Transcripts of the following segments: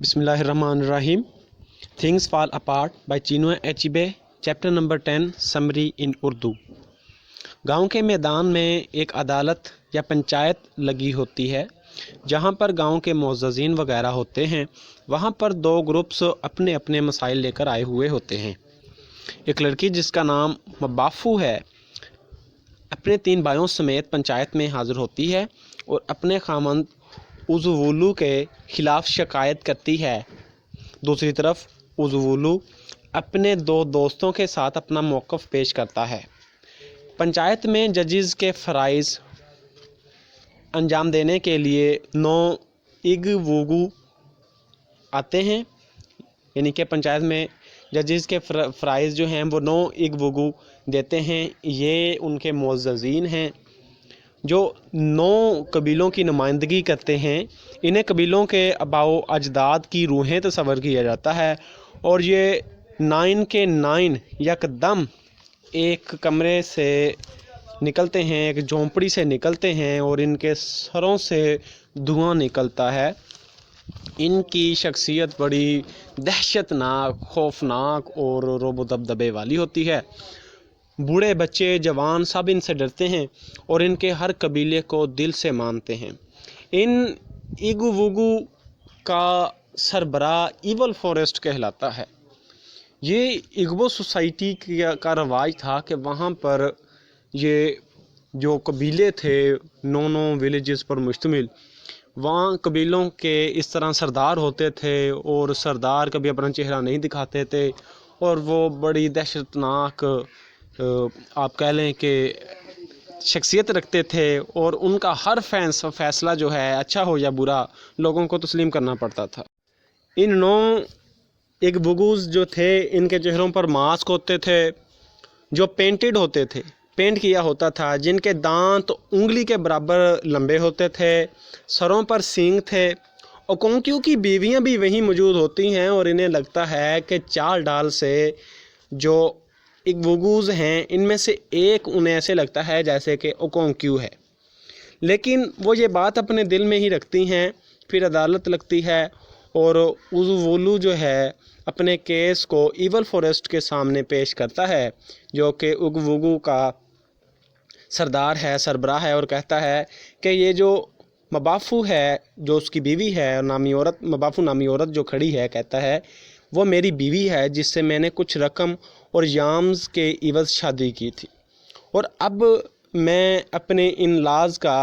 बिस्मिल्लाहिर्रहमानिर्रहीम। Things fall apart by Chinua Achebe, chapter number 10, summary in Urdu. गांव के मैदान में एक अदालत या पंचायत लगी होती है जहां पर गांव के मुअज़्ज़िन वगैरह होते हैं। वहां पर दो ग्रुप्स अपने अपने मसाइल लेकर आए हुए होते हैं। एक लड़की जिसका नाम मबाफू है अपने 3 भाइयों समेत पंचायत में हाज़िर होती है और अपने खामंद उज़्वुलू के ख़िलाफ़ शिकायत करती है। दूसरी तरफ उज़्वुलू अपने 2 दोस्तों के साथ अपना मौक़िफ़ पेश करता है। पंचायत में जजेस के फ़राइज़ अंजाम देने के लिए 9 इगवुगु आते हैं, यानी कि पंचायत में जजेस के फ़राइज़ जो हैं वो 9 इगवुगु देते हैं। ये उनके मुअज़्ज़िन हैं जो 9 कबीलों की नुमाइंदगी करते हैं। इन्हें कबीलों के आबाओ अजदाद की रूहें तस्वर किया जाता है और ये 9 के 9 यकदम एक कमरे से निकलते हैं, एक झोंपड़ी से निकलते हैं और इनके सरों से धुआं निकलता है। इनकी शख्सियत बड़ी दहशतनाक, खौफनाक और रोब दबदबे वाली होती है। बूढ़े बच्चे जवान सब इनसे डरते हैं और इनके हर कबीले को दिल से मानते हैं। इन इगवुगु का सरबराह इवल फॉरेस्ट कहलाता है। ये इग्बो सोसाइटी का रवाज था कि वहाँ पर ये जो कबीले थे 9 विलेजेस पर मुश्तमिल, वहाँ कबीलों के इस तरह सरदार होते थे और सरदार कभी अपना चेहरा नहीं दिखाते थे और वो बड़ी दहशतनाक आप कह लें कि शख्सियत रखते थे और उनका हर फैसला जो है अच्छा हो या बुरा लोगों को तस्लीम करना पड़ता था। इन 9 इगवुगुज़ जो थे इनके चेहरों पर मास्क होते थे जो पेंटेड होते थे, पेंट किया होता था, जिनके दांत उंगली के बराबर लंबे होते थे, सरों पर सींग थे। ओकोंक्यू की बीवियां भी वहीं मौजूद होती हैं और इन्हें लगता है कि चाल डाल से जो इगवुगुज़ हैं इनमें से एक उन्हें ऐसे लगता है जैसे कि ओकोंक्यू है, लेकिन वो ये बात अपने दिल में ही रखती हैं। फिर अदालत लगती है और उज़्वुलू जो है अपने केस को इवल फॉरेस्ट के सामने पेश करता है जो कि इगवुगु का सरदार है, सरबराह है, और कहता है कि ये जो मबाफू है जो उसकी बीवी है, नामी औरत मबाफू नामी औरत जो खड़ी है, कहता है वो मेरी बीवी है जिससे मैंने कुछ रकम और याम्स के इवज़ शादी की थी और अब मैं अपने इन लाज का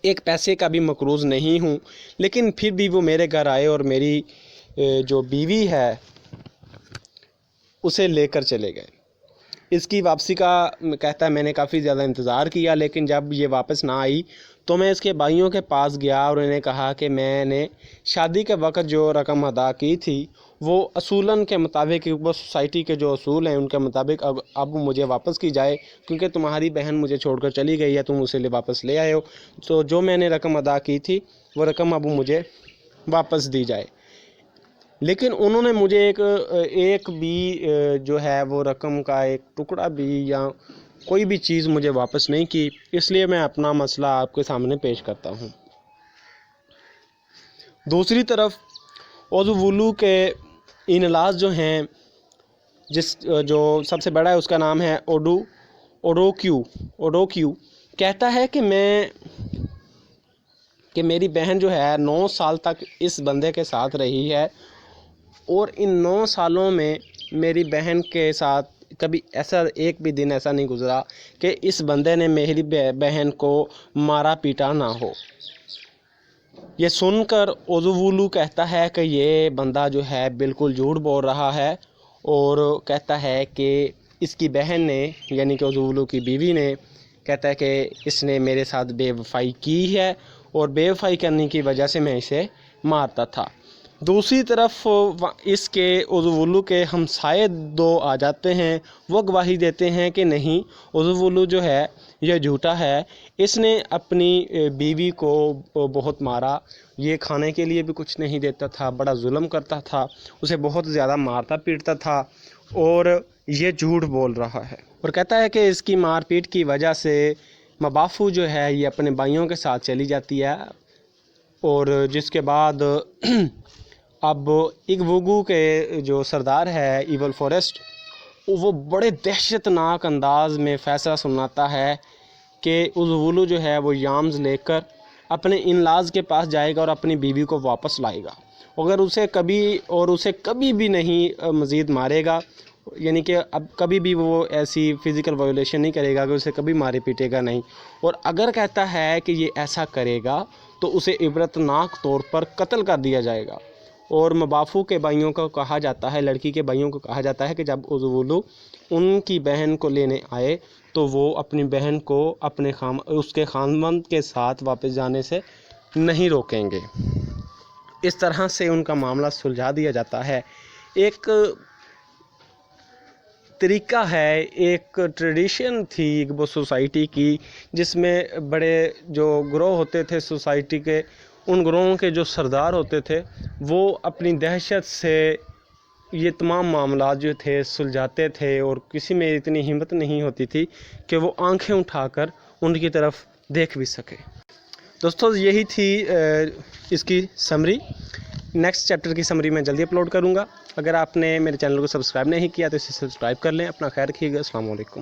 एक पैसे का भी मकरूज़ नहीं हूँ, लेकिन फिर भी वो मेरे घर आए और मेरी जो बीवी है उसे लेकर चले गए। इसकी वापसी का कहता है मैंने काफ़ी ज़्यादा इंतज़ार किया, लेकिन जब ये वापस ना आई तो मैं इसके भाइयों के पास गया और इन्हें कहा कि मैंने शादी के वक्त जो रकम अदा की थी वो असूलन के मुताबिक, वो सोसाइटी के जो असूल हैं उनके मुताबिक अब मुझे वापस की जाए, क्योंकि तुम्हारी बहन मुझे छोड़कर चली गई है, तुम उसे वापस ले आए हो, तो जो मैंने रकम अदा की थी वो रकम अब मुझे वापस दी जाए। लेकिन उन्होंने मुझे एक भी जो है वो रकम का एक टुकड़ा भी या कोई भी चीज़ मुझे वापस नहीं की। इसलिए मैं अपना मसला आपके सामने पेश करता हूँ। दूसरी तरफ उज़्वुलू के इनलाज जो हैं, जो सबसे बड़ा है उसका नाम है ओडोक्यू, कहता है कि मेरी बहन जो है 9 साल तक इस बंदे के साथ रही है और इन 9 सालों में मेरी बहन के साथ कभी ऐसा एक भी दिन ऐसा नहीं गुज़रा कि इस बंदे ने मेरी बहन को मारा पीटा ना हो। ये सुनकर उज़्वुलू कहता है कि ये बंदा जो है बिल्कुल झूठ बोल रहा है और कहता है कि इसकी बहन ने, यानी कि उज़्वुलू की बीवी ने, कहता है कि इसने मेरे साथ बेवफाई की है और बेवफाई करने की वजह से मैं इसे मारता था। दूसरी तरफ इसके उज़्वुलू के हमसाये 2 आ जाते हैं, वो गवाही देते हैं कि नहीं, उज़्वुलू जो है यह झूठा है, इसने अपनी बीवी को बहुत मारा, ये खाने के लिए भी कुछ नहीं देता था, बड़ा जुल्म करता था, उसे बहुत ज़्यादा मारता पीटता था और ये झूठ बोल रहा है। और कहता है कि इसकी मारपीट की वजह से मबाफू जो है ये अपने भाइयों के साथ चली जाती है اور جس کے بعد اب اگبوگو کے جو سردار ہے ایول فورسٹ، وہ بڑے دہشت ناک انداز میں فیصلہ سناتا ہے کہ اوزوولو جو ہے وہ یامز لے کر اپنے ان لاز کے پاس جائے گا اور اپنی بیوی کو واپس لائے گا، اگر اسے کبھی بھی نہیں مزید مارے گا، یعنی کہ اب کبھی بھی وہ ایسی فزیکل وائلیشن نہیں کرے گا کہ اسے کبھی مارے پیٹے گا نہیں، اور اگر کہتا ہے کہ یہ ایسا کرے گا تو اسے عبرتناک طور پر قتل کر دیا جائے گا۔ اور مبافو کے بھائیوں کو کہا جاتا ہے، لڑکی کے بھائیوں کو کہا جاتا ہے کہ جب اوزوولو ان کی بہن کو لینے آئے تو وہ اپنی بہن کو اس کے خاوند کے ساتھ واپس جانے سے نہیں روکیں گے۔ اس طرح سے ان کا معاملہ سلجھا دیا جاتا ہے۔ ایک طریقہ ہے، ایک ٹریڈیشن تھی وہ سوسائٹی کی، جس میں بڑے جو گروہ ہوتے تھے سوسائٹی کے، ان گروہوں کے جو سردار ہوتے تھے وہ اپنی دہشت سے یہ تمام معاملات جو تھے سلجھاتے تھے، اور کسی میں اتنی ہمت نہیں ہوتی تھی کہ وہ آنکھیں اٹھا کر ان کی طرف دیکھ بھی سکے۔ دوستو یہی تھی اس کی سمری۔ نیکسٹ چیپٹر کی سمری میں جلدی اپلوڈ کروں گا۔ اگر آپ نے میرے چینل کو سبسکرائب نہیں کیا تو اسے سبسکرائب کر لیں۔ اپنا خیال رکھیے گا۔ السلام علیکم۔